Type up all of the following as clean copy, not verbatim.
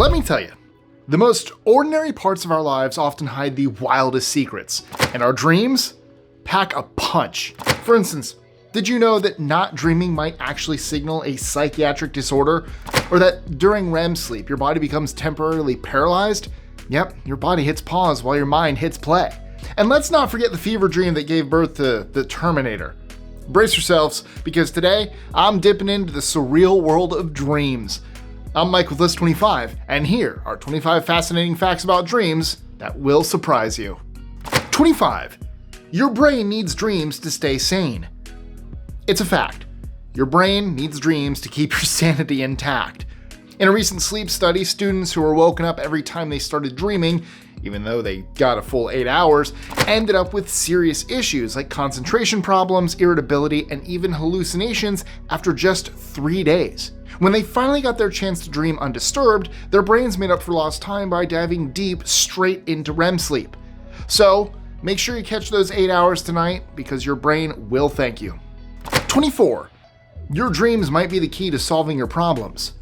Let me tell you, the most ordinary parts of our lives often hide the wildest secrets, and our dreams pack a punch. For instance, did you know that not dreaming might actually signal a psychiatric disorder? Or that during REM sleep, your body becomes temporarily paralyzed? Yep, your body hits pause while your mind hits play. And let's not forget the fever dream that gave birth to the Terminator. Brace yourselves, because today I'm dipping into the surreal world of dreams. I'm Mike with List 25, and here are 25 fascinating facts about dreams that will surprise you. 25. Your brain needs dreams to stay sane. It's a fact. Your brain needs dreams to keep your sanity intact. In a recent sleep study, students who were woken up every time they started dreaming, even though they got a full 8 hours, ended up with serious issues like concentration problems, irritability, and even hallucinations after just 3 days. When they finally got their chance to dream undisturbed, their brains made up for lost time by diving deep straight into REM sleep. So, make sure you catch those 8 hours tonight, because your brain will thank you. 24. Your dreams might be the key to solving your problems.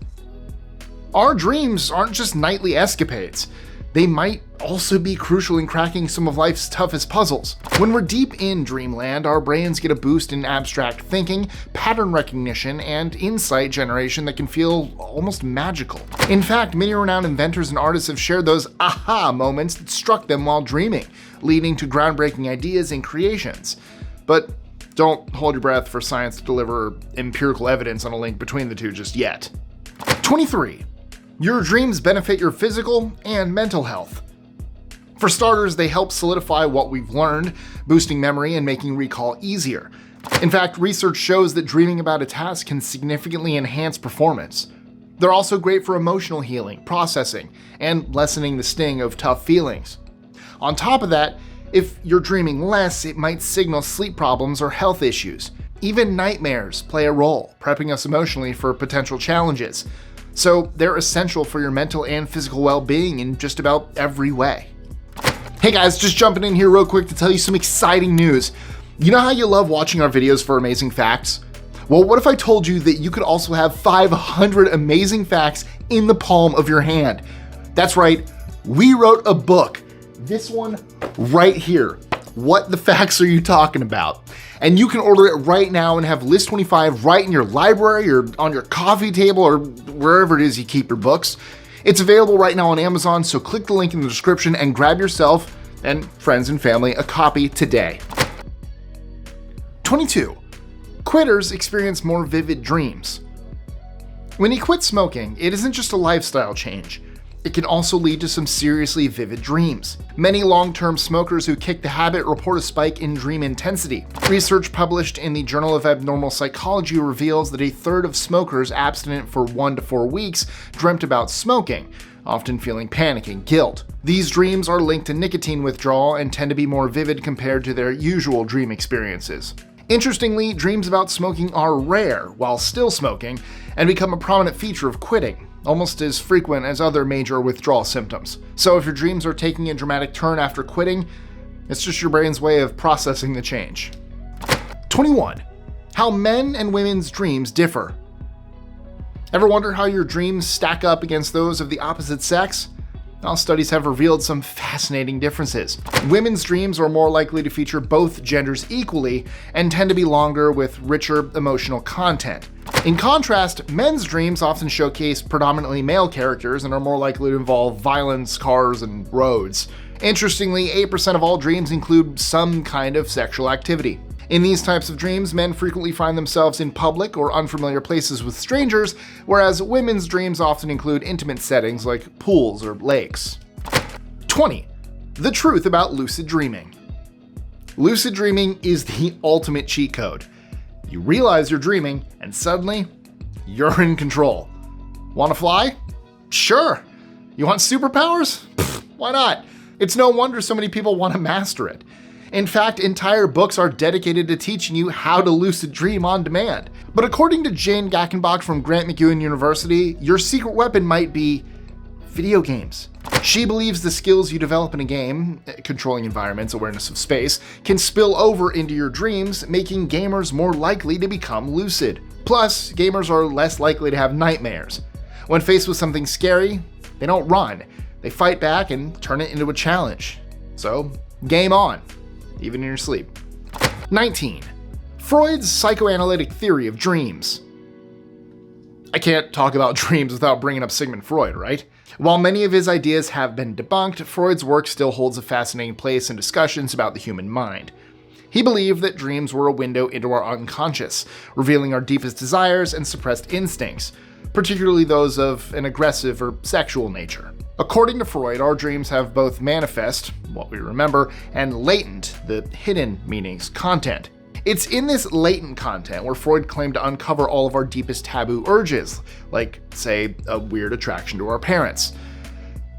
Our dreams aren't just nightly escapades. They might also be crucial in cracking some of life's toughest puzzles. When we're deep in dreamland, our brains get a boost in abstract thinking, pattern recognition, and insight generation that can feel almost magical. In fact, many renowned inventors and artists have shared those aha moments that struck them while dreaming, leading to groundbreaking ideas and creations. But don't hold your breath for science to deliver empirical evidence on a link between the two just yet. 23. Your dreams benefit your physical and mental health. For starters, they help solidify what we've learned, boosting memory and making recall easier. In fact, research shows that dreaming about a task can significantly enhance performance. They're also great for emotional healing, processing, and lessening the sting of tough feelings. On top of that, if you're dreaming less, it might signal sleep problems or health issues. Even nightmares play a role, prepping us emotionally for potential challenges. So they're essential for your mental and physical well-being in just about every way. Hey guys, just jumping in here real quick to tell you some exciting news. You know how you love watching our videos for amazing facts? Well, what if I told you that you could also have 500 amazing facts in the palm of your hand? That's right, we wrote a book. This one right here. What the facts are you talking about? And you can order it right now and have List 25 right in your library or on your coffee table or wherever it is you keep your books. It's available right now on Amazon, so click the link in the description and grab yourself and friends and family a copy today. 22. Quitters experience more vivid dreams. When you quit smoking, it isn't just a lifestyle change. It can also lead to some seriously vivid dreams. Many long-term smokers who kick the habit report a spike in dream intensity. Research published in the Journal of Abnormal Psychology reveals that a third of smokers abstinent for 1 to 4 weeks dreamt about smoking, often feeling panic and guilt. These dreams are linked to nicotine withdrawal and tend to be more vivid compared to their usual dream experiences. Interestingly, dreams about smoking are rare while still smoking and become a prominent feature of quitting, almost as frequent as other major withdrawal symptoms. So if your dreams are taking a dramatic turn after quitting, it's just your brain's way of processing the change. 21. How men and women's dreams differ. Ever wonder how your dreams stack up against those of the opposite sex? Well, studies have revealed some fascinating differences. Women's dreams are more likely to feature both genders equally and tend to be longer with richer emotional content. In contrast, men's dreams often showcase predominantly male characters and are more likely to involve violence, cars, and roads. Interestingly, 8% of all dreams include some kind of sexual activity. In these types of dreams, men frequently find themselves in public or unfamiliar places with strangers, whereas women's dreams often include intimate settings like pools or lakes. 20. The truth about lucid dreaming. Lucid dreaming is the ultimate cheat code. You realize you're dreaming, and suddenly, you're in control. Want to fly? Sure. You want superpowers? Pfft, why not? It's no wonder so many people want to master it. In fact, entire books are dedicated to teaching you how to lucid dream on demand. But according to Jane Gackenbach from Grant McEwen University, your secret weapon might be video games. She believes the skills you develop in a game, controlling environments, awareness of space, can spill over into your dreams, making gamers more likely to become lucid. Plus, gamers are less likely to have nightmares. When faced with something scary, They don't run. They fight back and turn it into a challenge. So, game on, even in your sleep. 19. Freud's psychoanalytic theory of dreams. I can't talk about dreams without bringing up Sigmund Freud, right? While many of his ideas have been debunked, Freud's work still holds a fascinating place in discussions about the human mind. He believed that dreams were a window into our unconscious, revealing our deepest desires and suppressed instincts, particularly those of an aggressive or sexual nature. According to Freud, our dreams have both manifest, what we remember, and latent, the hidden meanings, content. It's in this latent content where Freud claimed to uncover all of our deepest taboo urges, like, say, a weird attraction to our parents.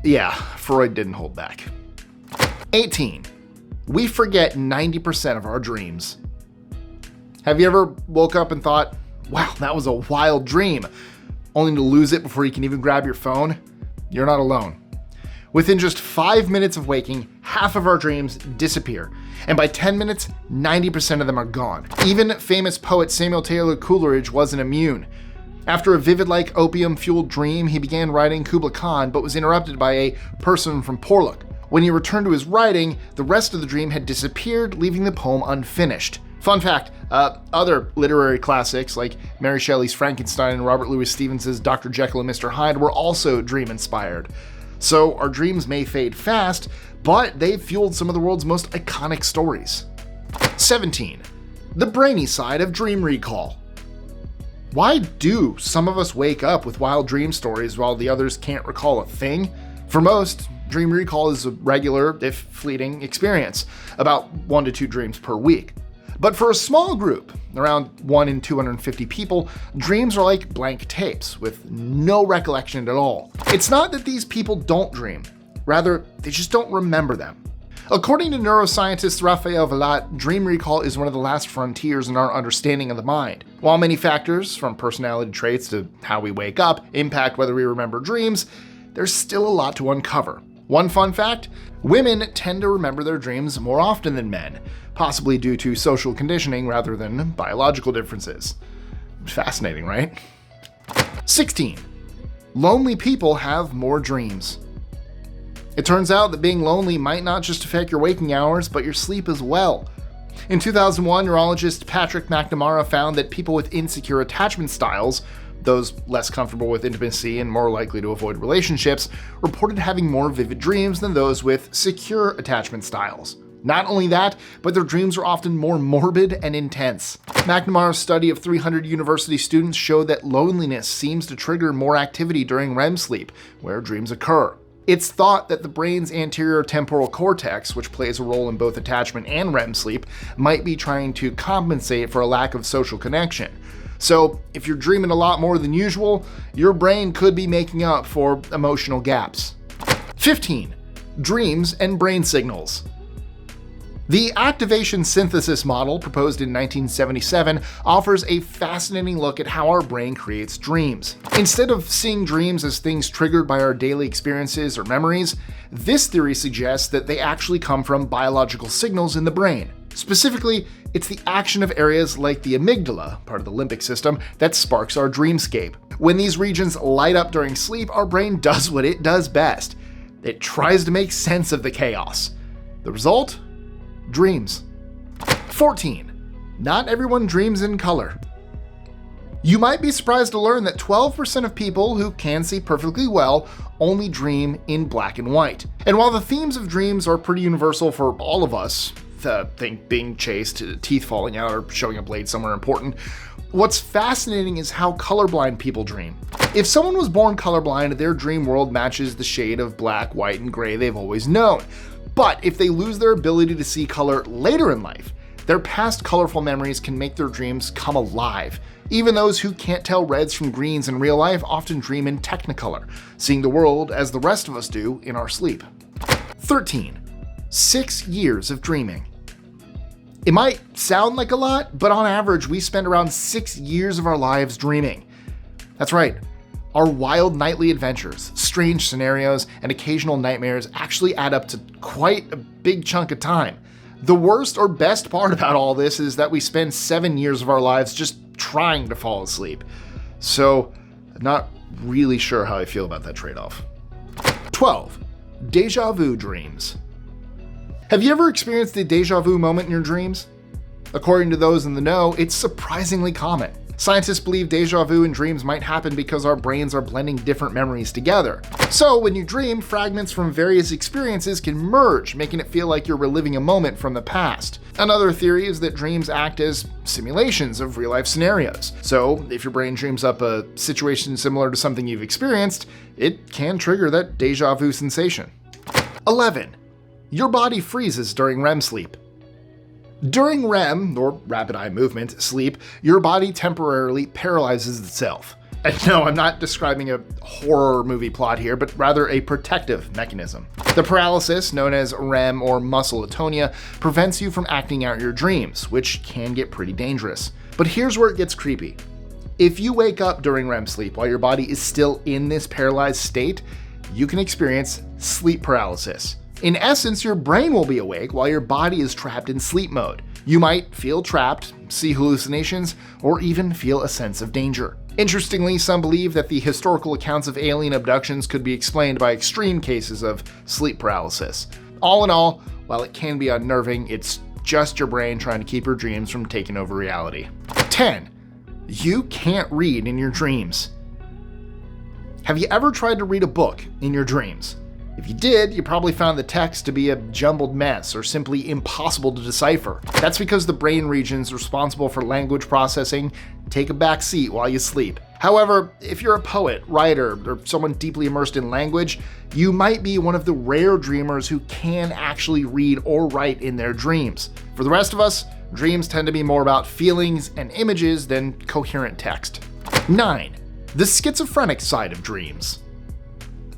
Yeah, Freud didn't hold back. 18. We forget 90% of our dreams. Have you ever woke up and thought, wow, that was a wild dream, only to lose it before you can even grab your phone? You're not alone. Within just 5 minutes of waking, half of our dreams disappear, and by 10 minutes, 90% of them are gone. Even famous poet Samuel Taylor Coleridge wasn't immune. After a vivid-like opium-fueled dream, he began writing Kubla Khan, but was interrupted by a person from Porlock. When he returned to his writing, the rest of the dream had disappeared, leaving the poem unfinished. Fun fact, other literary classics like Mary Shelley's Frankenstein and Robert Louis Stevenson's Dr. Jekyll and Mr. Hyde were also dream-inspired. So our dreams may fade fast, but they've fueled some of the world's most iconic stories. 17. The brainy side of dream recall. Why do some of us wake up with wild dream stories while the others can't recall a thing? For most, dream recall is a regular, if fleeting, experience, about 1 to 2 dreams per week. But for a small group, around 1 in 250 people, dreams are like blank tapes with no recollection at all. It's not that these people don't dream, rather, they just don't remember them. According to neuroscientist Raphael Vilat, dream recall is one of the last frontiers in our understanding of the mind. While many factors, from personality traits to how we wake up, impact whether we remember dreams, there's still a lot to uncover. One fun fact, women tend to remember their dreams more often than men, possibly due to social conditioning rather than biological differences. Fascinating, right? 16. Lonely people have more dreams. It turns out that being lonely might not just affect your waking hours, but your sleep as well. In 2001, neurologist Patrick McNamara found that people with insecure attachment styles, those less comfortable with intimacy and more likely to avoid relationships, reported having more vivid dreams than those with secure attachment styles. Not only that, but their dreams are often more morbid and intense. McNamara's study of 300 university students showed that loneliness seems to trigger more activity during REM sleep, where dreams occur. It's thought that the brain's anterior temporal cortex, which plays a role in both attachment and REM sleep, might be trying to compensate for a lack of social connection. So, if you're dreaming a lot more than usual, your brain could be making up for emotional gaps. 15. Dreams and brain signals. The activation synthesis model, proposed in 1977, offers a fascinating look at how our brain creates dreams. Instead of seeing dreams as things triggered by our daily experiences or memories, this theory suggests that they actually come from biological signals in the brain. Specifically, it's the action of areas like the amygdala, part of the limbic system, that sparks our dreamscape. When these regions light up during sleep, our brain does what it does best. It tries to make sense of the chaos. The result? Dreams. 14. Not everyone dreams in color. You might be surprised to learn that 12% of people who can see perfectly well only dream in black and white. And while the themes of dreams are pretty universal for all of us, think being chased, teeth falling out, or showing a blade somewhere important, what's fascinating is how colorblind people dream. If someone was born colorblind, their dream world matches the shade of black, white, and gray they've always known. But if they lose their ability to see color later in life, their past colorful memories can make their dreams come alive. Even those who can't tell reds from greens in real life often dream in Technicolor, seeing the world as the rest of us do in our sleep. 13. 6 years of dreaming. It might sound like a lot, but on average, we spend around 6 years of our lives dreaming. That's right. Our wild nightly adventures, strange scenarios, and occasional nightmares actually add up to quite a big chunk of time. The worst or best part about all this is that we spend 7 years of our lives just trying to fall asleep. So, I'm not really sure how I feel about that trade-off. 12. Deja vu dreams. Have you ever experienced a deja vu moment in your dreams? According to those in the know, it's surprisingly common. Scientists believe deja vu in dreams might happen because our brains are blending different memories together. So when you dream, fragments from various experiences can merge, making it feel like you're reliving a moment from the past. Another theory is that dreams act as simulations of real-life scenarios. So if your brain dreams up a situation similar to something you've experienced, it can trigger that deja vu sensation. 11. Your body freezes during REM sleep. During REM, or rapid eye movement, sleep, your body temporarily paralyzes itself. And no, I'm not describing a horror movie plot here, but rather a protective mechanism. The paralysis, known as REM or muscle atonia, prevents you from acting out your dreams, which can get pretty dangerous. But here's where it gets creepy. If you wake up during REM sleep while your body is still in this paralyzed state, you can experience sleep paralysis. In essence, your brain will be awake while your body is trapped in sleep mode. You might feel trapped, see hallucinations, or even feel a sense of danger. Interestingly, some believe that the historical accounts of alien abductions could be explained by extreme cases of sleep paralysis. All in all, while it can be unnerving, it's just your brain trying to keep your dreams from taking over reality. 10. You can't read in your dreams. Have you ever tried to read a book in your dreams? If you did, you probably found the text to be a jumbled mess or simply impossible to decipher. That's because the brain regions responsible for language processing take a back seat while you sleep. However, if you're a poet, writer, or someone deeply immersed in language, you might be one of the rare dreamers who can actually read or write in their dreams. For the rest of us, dreams tend to be more about feelings and images than coherent text. 9. The schizophrenic side of dreams.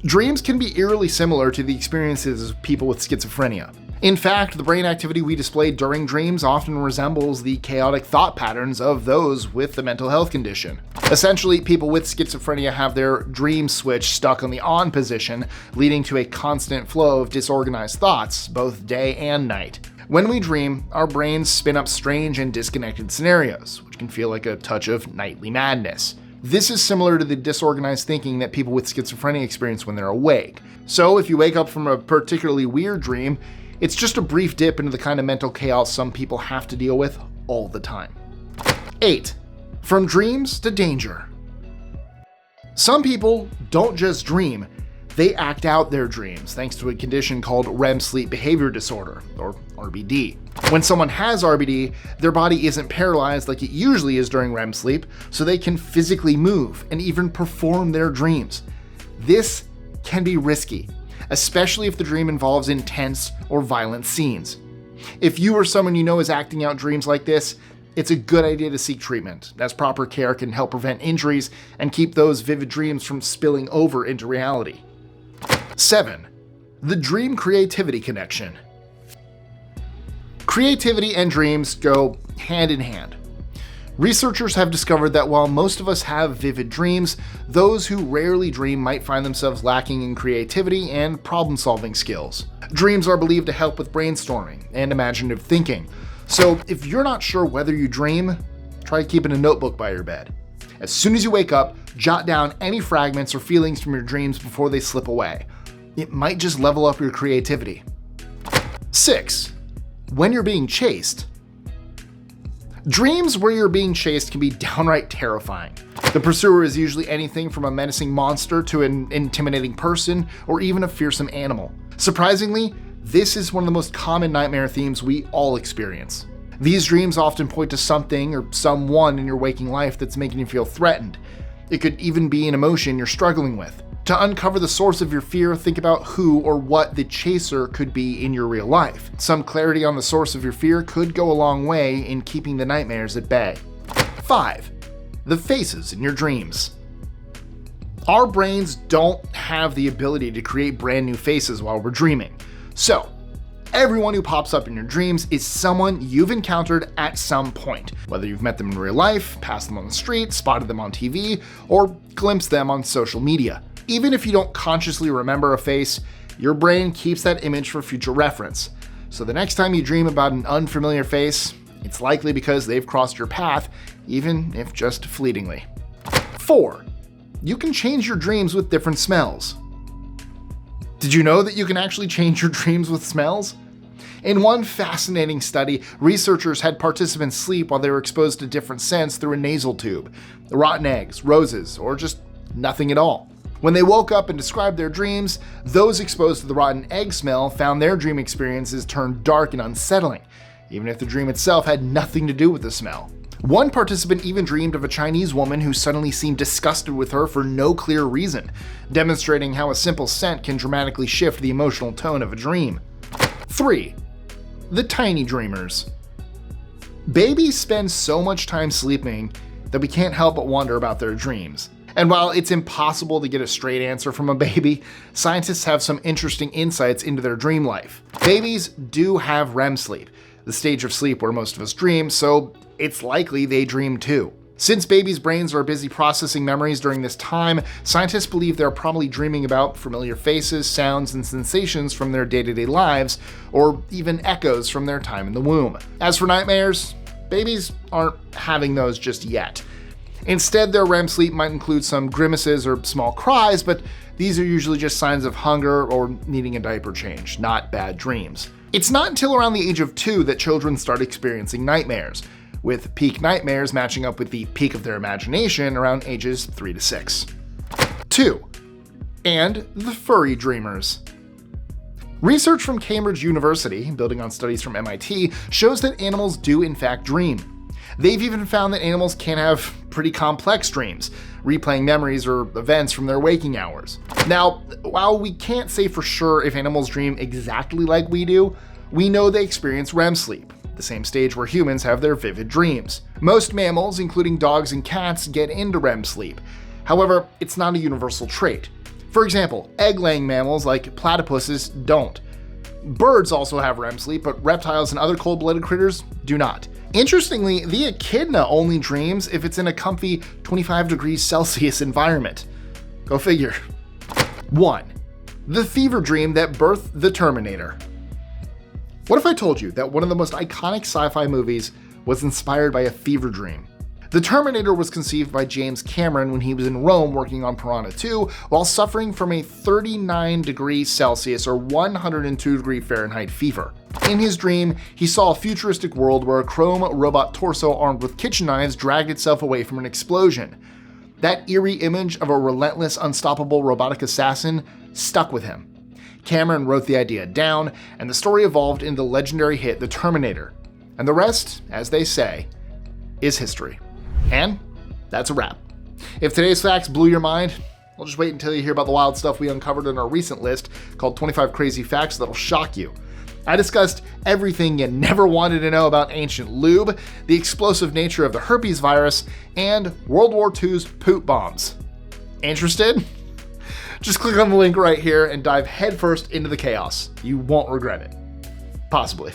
Dreams can be eerily similar to the experiences of people with schizophrenia. In fact, the brain activity we display during dreams often resembles the chaotic thought patterns of those with the mental health condition. Essentially, people with schizophrenia have their dream switch stuck on the on position, leading to a constant flow of disorganized thoughts, both day and night. When we dream, our brains spin up strange and disconnected scenarios, which can feel like a touch of nightly madness. This is similar to the disorganized thinking that people with schizophrenia experience when they're awake. So if you wake up from a particularly weird dream, it's just a brief dip into the kind of mental chaos some people have to deal with all the time. 8. From dreams to danger. Some people don't just dream, they act out their dreams thanks to a condition called REM sleep behavior disorder, or RBD. When someone has RBD, their body isn't paralyzed like it usually is during REM sleep, so they can physically move and even perform their dreams. This can be risky, especially if the dream involves intense or violent scenes. If you or someone you know is acting out dreams like this, it's a good idea to seek treatment, as proper care can help prevent injuries and keep those vivid dreams from spilling over into reality. 7. The dream creativity connection. Creativity and dreams go hand in hand. Researchers have discovered that while most of us have vivid dreams, those who rarely dream might find themselves lacking in creativity and problem-solving skills. Dreams are believed to help with brainstorming and imaginative thinking. So if you're not sure whether you dream, try keeping a notebook by your bed. As soon as you wake up, jot down any fragments or feelings from your dreams before they slip away. It might just level up your creativity. 6. When you're being chased. Dreams where you're being chased can be downright terrifying. The pursuer is usually anything from a menacing monster to an intimidating person or even a fearsome animal. Surprisingly, this is one of the most common nightmare themes we all experience. These dreams often point to something or someone in your waking life that's making you feel threatened. It could even be an emotion you're struggling with. To uncover the source of your fear, think about who or what the chaser could be in your real life. Some clarity on the source of your fear could go a long way in keeping the nightmares at bay. 5. The faces in your dreams. Our brains don't have the ability to create brand new faces while we're dreaming. So, everyone who pops up in your dreams is someone you've encountered at some point, whether you've met them in real life, passed them on the street, spotted them on TV, or glimpsed them on social media. Even if you don't consciously remember a face, your brain keeps that image for future reference. So the next time you dream about an unfamiliar face, it's likely because they've crossed your path, even if just fleetingly. 4. You can change your dreams with different smells. Did you know that you can actually change your dreams with smells? In one fascinating study, researchers had participants sleep while they were exposed to different scents through a nasal tube: rotten eggs, roses, or just nothing at all. When they woke up and described their dreams, those exposed to the rotten egg smell found their dream experiences turned dark and unsettling, even if the dream itself had nothing to do with the smell. One participant even dreamed of a Chinese woman who suddenly seemed disgusted with her for no clear reason, demonstrating how a simple scent can dramatically shift the emotional tone of a dream. 3. The tiny dreamers. Babies spend so much time sleeping that we can't help but wonder about their dreams. And while it's impossible to get a straight answer from a baby, scientists have some interesting insights into their dream life. Babies do have REM sleep, the stage of sleep where most of us dream, so it's likely they dream too. Since babies' brains are busy processing memories during this time, scientists believe they're probably dreaming about familiar faces, sounds, and sensations from their day-to-day lives, or even echoes from their time in the womb. As for nightmares, babies aren't having those just yet. Instead, their REM sleep might include some grimaces or small cries, but these are usually just signs of hunger or needing a diaper change, not bad dreams. It's not until around the age of 2 that children start experiencing nightmares, with peak nightmares matching up with the peak of their imagination around ages 3 to 6. 2. And the furry dreamers. Research from Cambridge University, building on studies from MIT, shows that animals do in fact dream. They've even found that animals can have pretty complex dreams, replaying memories or events from their waking hours. Now, while we can't say for sure if animals dream exactly like we do, we know they experience REM sleep, the same stage where humans have their vivid dreams. Most mammals, including dogs and cats, get into REM sleep. However, it's not a universal trait. For example, egg-laying mammals like platypuses don't. Birds also have REM sleep, but reptiles and other cold-blooded critters do not. Interestingly, the echidna only dreams if it's in a comfy 25 degrees Celsius environment. Go figure. 1. The fever dream that birthed the Terminator. What if I told you that one of the most iconic sci-fi movies was inspired by a fever dream? The Terminator was conceived by James Cameron when he was in Rome working on Piranha 2 while suffering from a 39 degrees Celsius or 102 degree Fahrenheit fever. In his dream, he saw a futuristic world where a chrome robot torso armed with kitchen knives dragged itself away from an explosion. That eerie image of a relentless, unstoppable robotic assassin stuck with him. Cameron wrote the idea down, and the story evolved into the legendary hit The Terminator. And the rest, as they say, is history. And that's a wrap. If today's facts blew your mind, well, just wait until you hear about the wild stuff we uncovered in our recent list called 25 Crazy Facts That'll Shock You. I discussed everything you never wanted to know about ancient lube, the explosive nature of the herpes virus, and World War II's poop bombs. Interested? Just click on the link right here and dive headfirst into the chaos. You won't regret it. Possibly.